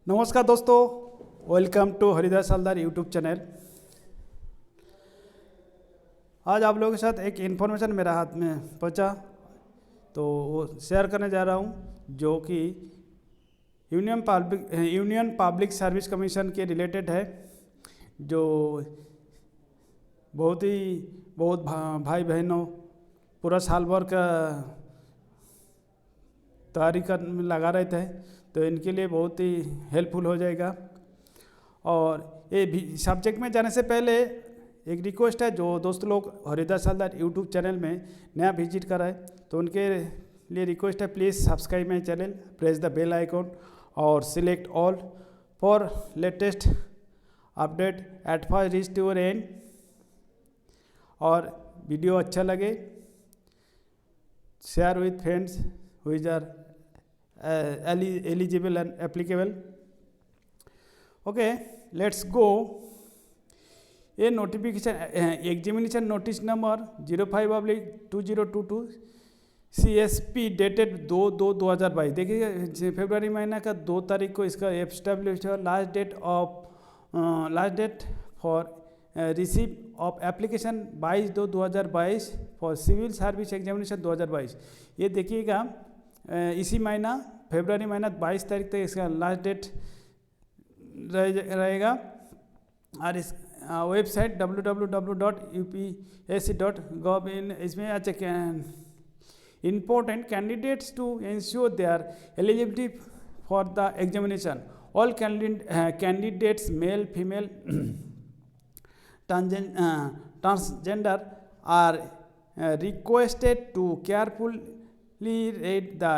नमस्कार दोस्तों, welcome to Haridas Haldar YouTube channel. आज आप लोगों के साथ एक इन्फॉर्मेशन मेरा हाथ में पहुंचा, तो वो शेयर करने जा रहा हूं, जो कि यूनियन पब्लिक सर्विस कमीशन के रिलेटेड है। जो बहुत भाई बहनों पूरा साल भर का तैयारी कर लगा रहे थे, तो इनके लिए बहुत ही हेल्पफुल हो जाएगा। और ये भी सब्जेक्ट में जाने से पहले एक रिक्वेस्ट है, जो दोस्त लोग हरिदास हलदार यूट्यूब चैनल में नया विजिट कर रहे हैं, तो उनके लिए रिक्वेस्ट है, please subscribe my channel, press the bell icon और select all for latest update at first reach to your end. और वीडियो अच्छा लगे share with friends who are eligible and applicable. Okay, let's go. ये notification examination notice number 05/2022 CSP dated 2/2/2022। देखिए फरवरी महीना का 2 तारीख को इसका एस्टैब्लिश हुआ। Last date for receive of application 22/2/2022 for civil service examination 2022। ये देखिएगा इसी महीना फरवरी महीना 22 तारीख तक इसका लास्ट डेट रहेगा। और इस वेबसाइट www.upsc.gov इसमें अच्छा important candidates to ensure their eligibility for the examination. All candidates male, female, transgender are requested to carefully read the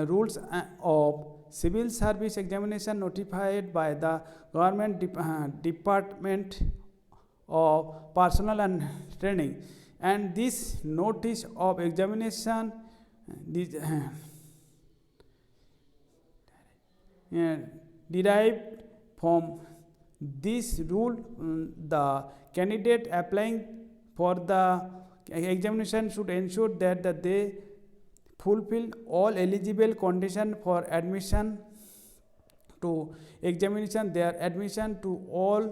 rules of civil service examination notified by the government department of personnel and training, and this notice of examination derived from this rule. The candidate applying for the examination should ensure that they fulfill all eligible conditions for admission to examination. Their admission to all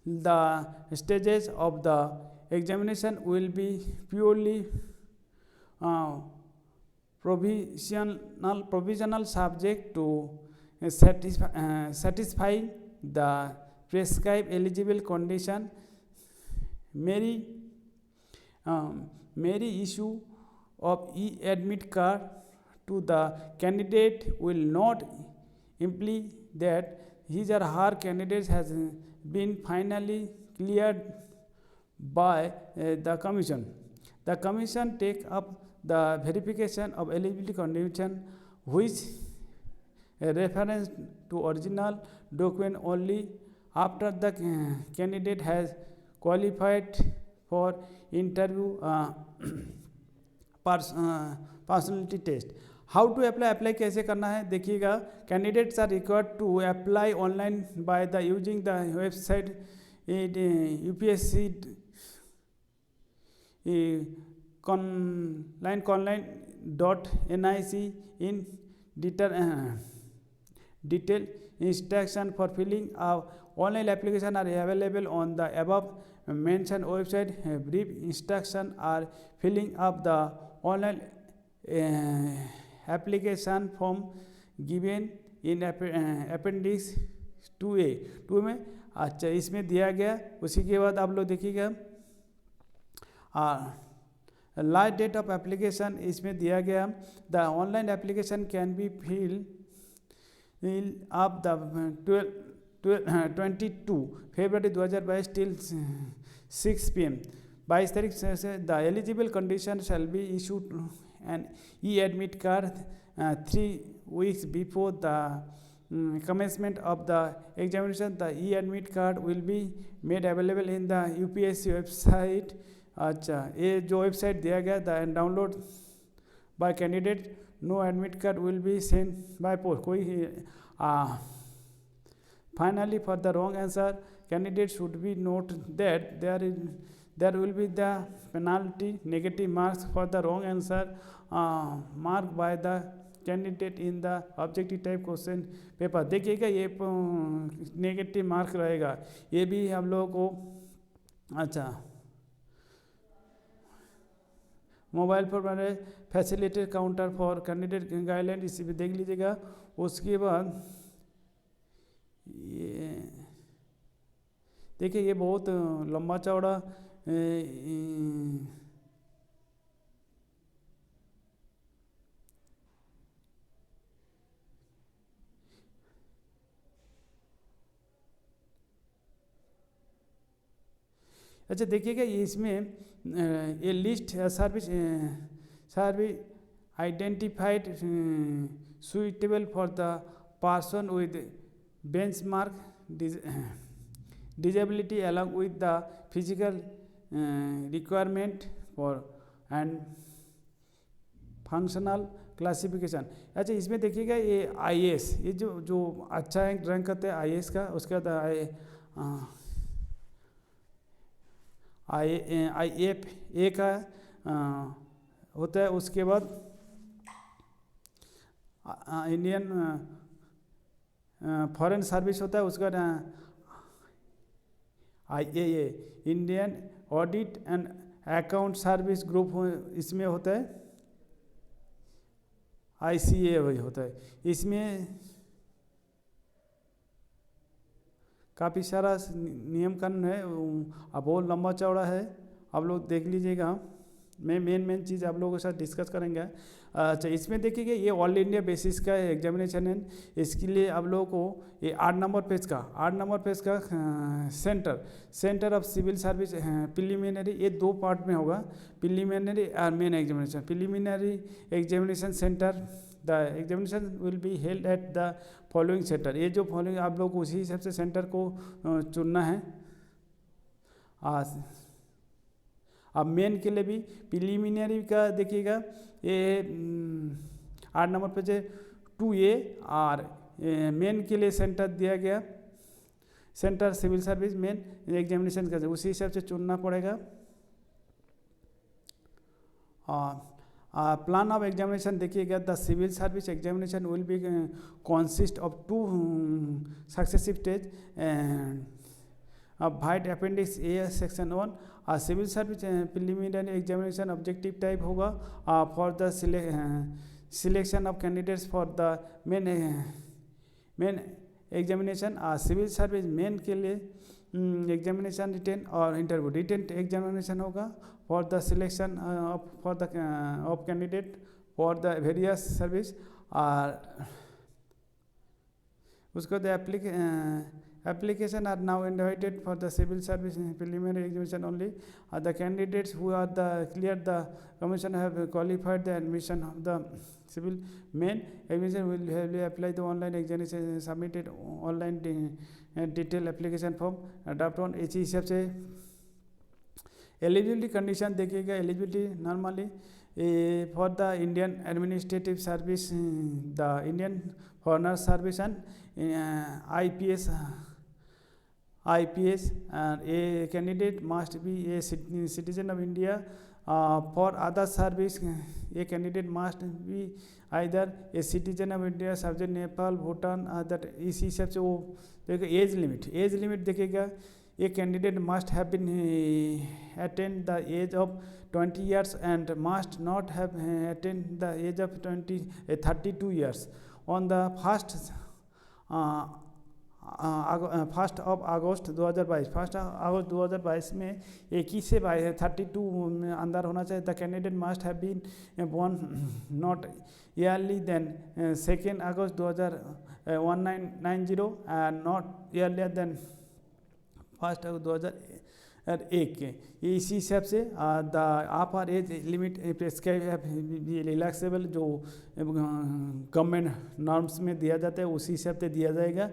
the stages of the examination will be purely provisional subject to satisfying the prescribed eligible condition. Mere issue of e-admit card to the candidate will not imply that his or her candidate has been finally cleared by the commission. The commission take up the verification of eligibility condition, which reference to original document only after the candidate has qualified for interview personality test. How to apply कैसे करना है देखिएगा। Candidates are required to apply online by the using the website UPSC conline.nic in detail instruction for filling online application are available on the above mentioned website. Brief instruction are filling up the online application form given in appendix 2A 2 में। अच्छा, इसमें दिया गया। उसी के बाद आप लोग देखिएगा लास्ट डेट ऑफ एप्लीकेशन इसमें दिया गया। The online application can be fill up the 22 February 2022 till 6 PM। 22 तारीख से the eligible condition shall be issued an e-admit card 3 weeks before the commencement of the examination. The e-admit card will be made available in the UPSC website. अच्छा, ये जो website दिया गया the download by candidate, no admit card will be send by post. कोई finally for the wrong answer candidate should be note that there will be the penalty negative marks for the wrong answer marked by the candidate in the objective type question paper. देखिएगा ये negative mark रहेगा, ये भी हम लोगों को। अच्छा, mobile पर बने facilitated counter for candidate guideline, इसी पे देख लीजिएगा। उसके बाद ये देखिए, ये बहुत लंबा चौड़ा अच्छा देखिएगा, ये इसमें ये list service identified suitable for the person with benchmark disability along with the physical requirement for and functional classification. अच्छा, इसमें देखिएगा ये IAS, ये जो अच्छा रैंक करते हैं IAS का, उसके बाद IFA का होता है। उसके बाद इंडियन फॉरेन सर्विस होता है। उसके बाद IAA Indian audit and account service group इसमें होता है। ICA वही होता है। इसमें काफ़ी सारा नियम कानून है, अब बहुत लंबा चौड़ा है, आप लोग देख लीजिएगा। मैं मेन चीज़ आप लोगों के साथ डिस्कस करेंगे। अच्छा, इसमें देखिएगा ये ऑल इंडिया बेसिस का एग्जामिनेशन है। इसके लिए आप लोगों को ये 8 नंबर पेज का centre of civil service preliminary, ये 2 पार्ट में होगा, प्रिलिमिनरी और main examination. Preliminary examination centre, the examination will be held at the following centre. ये जो फॉलोइंग आप लोग को उसी हिसाब से सेंटर को चुनना है। अब मेन के लिए भी प्रिलिमिनरी का देखिएगा, ये 8 नंबर पे से 2A, और मेन के लिए सेंटर दिया गया, centre civil service main examination का, उसी हिसाब से चुनना पड़ेगा। प्लान ऑफ एग्जामिनेशन देखिएगा, the civil service examination will be consist of 2 successive stage vide appendix A section 1। Civil service preliminary examination objective type होगा for the selection of candidates for the main examination. Civil service main के लिए examination written और interview, written examination होगा for the selection of candidate for the various service. और उसको the application are now invited for the civil service preliminary examination only. The candidates who are clear the commission have qualified the admission of the civil main examination will have apply the online examination submitted online detailed application form draft on। इसी हिसाब से eligibility condition देखिएगा। Eligibility normally for the Indian administrative service, the Indian foreigner service and IPS, and a candidate must be a citizen of India. For other service, a candidate must be either a citizen of India, subject Nepal, Bhutan, that इसी हिसाब से वो देखिए। Age limit देखिएगा, a candidate must have been attained the age of 20 years and must not have attained the age of 32 years on the 1 August 2022 में 21 से 32 में अंदर होना चाहिए। The candidate must have been born not early than 2 August 1990 and not earlier than 1 August 2001 के। ये इसी हिसाब से the upper age limit relaxable जो गवर्नमेंट नॉर्म्स में दिया जाता है उसी हिसाब से दिया जाएगा।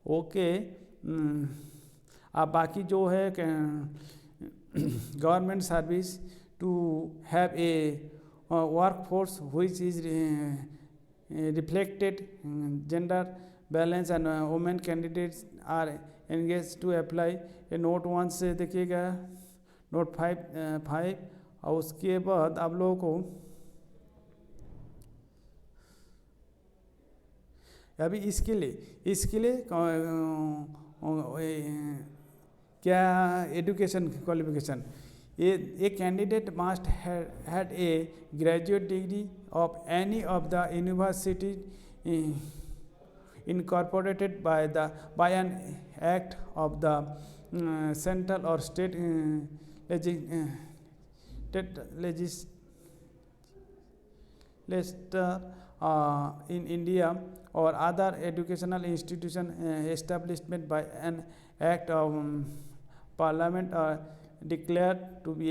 ओके, अब बाकी जो है government service to have a work force which is reflected gender balance and women candidates are engage to apply. ये नोट 1 से देखिएगा, नोट 5 और उसके बाद आप लोगों को अभी इसके लिए क्या education qualification, a candidate must had a graduate degree of any of the university incorporated by an act of the central or state legislature in India, or other educational institution established by an act of parliament declared to be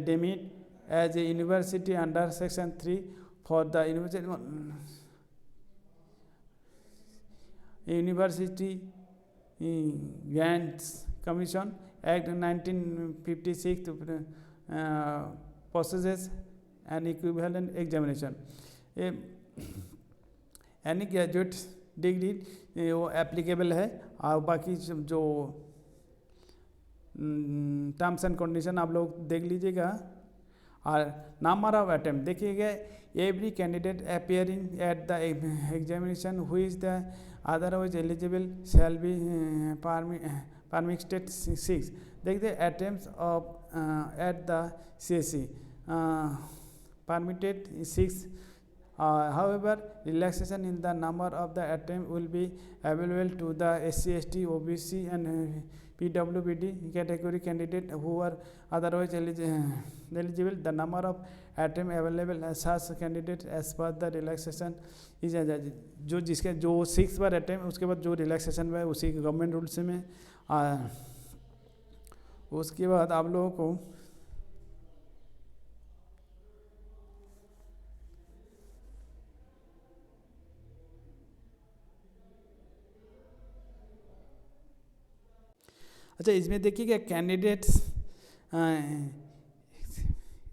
deemed as a university under section 3 for the University Grants Commission Act 1956 possesses an equivalent examination. Any graduate degree वो applicable है, और बाकी जो terms and condition आप लोग देख लीजिएगा। और नंबर ऑफ अटेम्प्ट देखिएगा, every candidate appearing at the examination who is the otherwise eligible shall be permitted 6। देखिए attempt of at the CSE permitted 6. However, relaxation in the number of the attempt will be available to the SC, ST, OBC and PWBD category candidate who are otherwise eligible. The number of attempt available as such candidate as per the relaxation is जो 6 बार attempt उसके बाद जो relaxation में उसी government rules में। उसके बाद आप लोगों को अच्छा इसमें देखिएगा candidates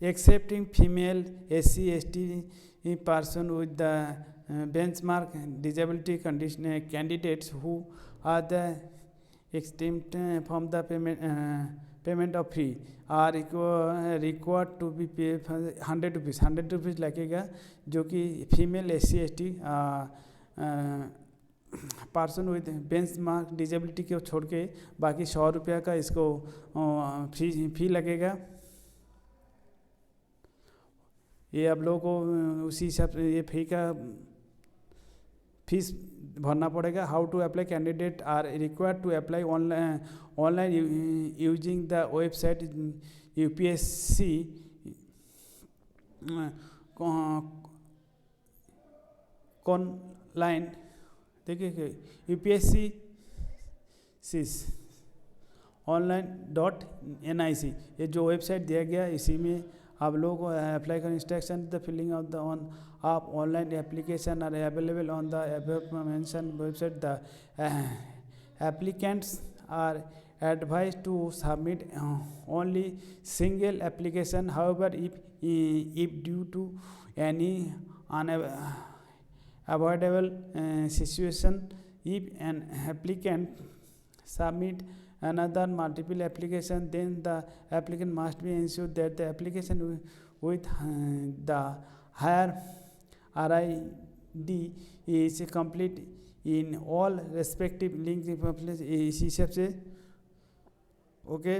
excepting female SC ST person with the benchmark disability condition candidates who are the exempt from the payment of fee are required to be pay 100 rupees लगेगा, जो कि female SC ST person with benchmark disability को छोड़ के बाकी 100 रुपया का इसको फी लगेगा। ये आप लोगों को उसी हिसाब से ये फी का फीस भरना पड़ेगा। How to apply candidate are required to apply online using the website UPSC कॉनलाइन। देखिए UPSC online.nic ये जो वेबसाइट दिया गया इसी में आप लोगों को अप्लाई कर instruction the filling of the online application are available on the above mentioned website. The applicants are advised to submit only single application. However, if due to any avoidable situation, if an applicant submit another multiple application, then the applicant must be ensured that the application with the higher RID is complete in all respective links इस हिसाब से okay.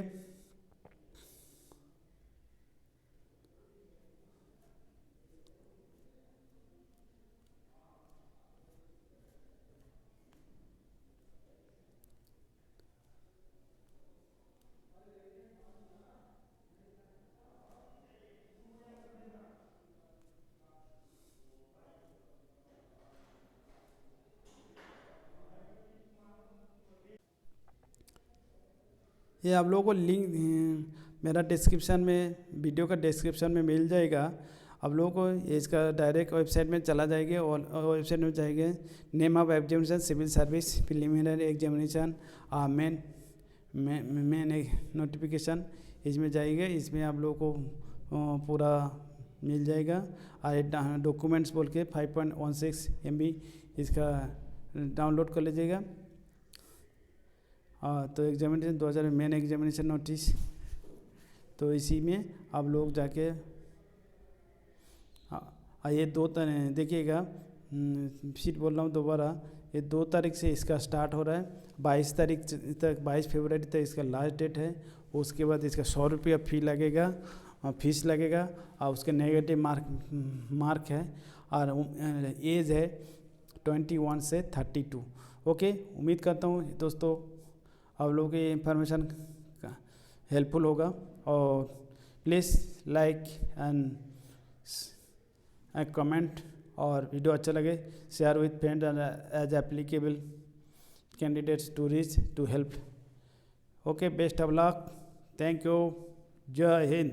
ये आप लोगों को link मेरा description में video का डिस्क्रिप्शन में मिल जाएगा। आप लोगों को इसका डायरेक्ट वेबसाइट में चला जाएगा और वेबसाइट में जाएंगे name of examination civil service preliminary examination main notification, इसमें जाइएगा। इसमें आप लोगों को पूरा मिल जाएगा। और डॉक्यूमेंट्स बोल के 5.16 MB इसका डाउनलोड कर लीजिएगा। तो एग्जामिनेशन 2000 मेन एग्जामिनेशन नोटिस, तो इसी में आप लोग जाके ये दो तरह देखिएगा। फिर बोल रहा हूँ दोबारा, ये 2 तारीख से इसका स्टार्ट हो रहा है, 22 तारीख तक, 22 फरवरी तक इसका लास्ट डेट है। उसके बाद इसका 100 रुपया फी लगेगा, फीस लगेगा, और उसके नेगेटिव मार्क है, और एज है 21 से 32। ओके, उम्मीद करता हूँ दोस्तों आप लोगों की इंफॉर्मेशन हेल्पफुल होगा, और प्लीज़ लाइक एंड कमेंट, और वीडियो अच्छा लगे share with friend as applicable candidates to reach to help. Okay, best of luck, thank you, जय हिंद।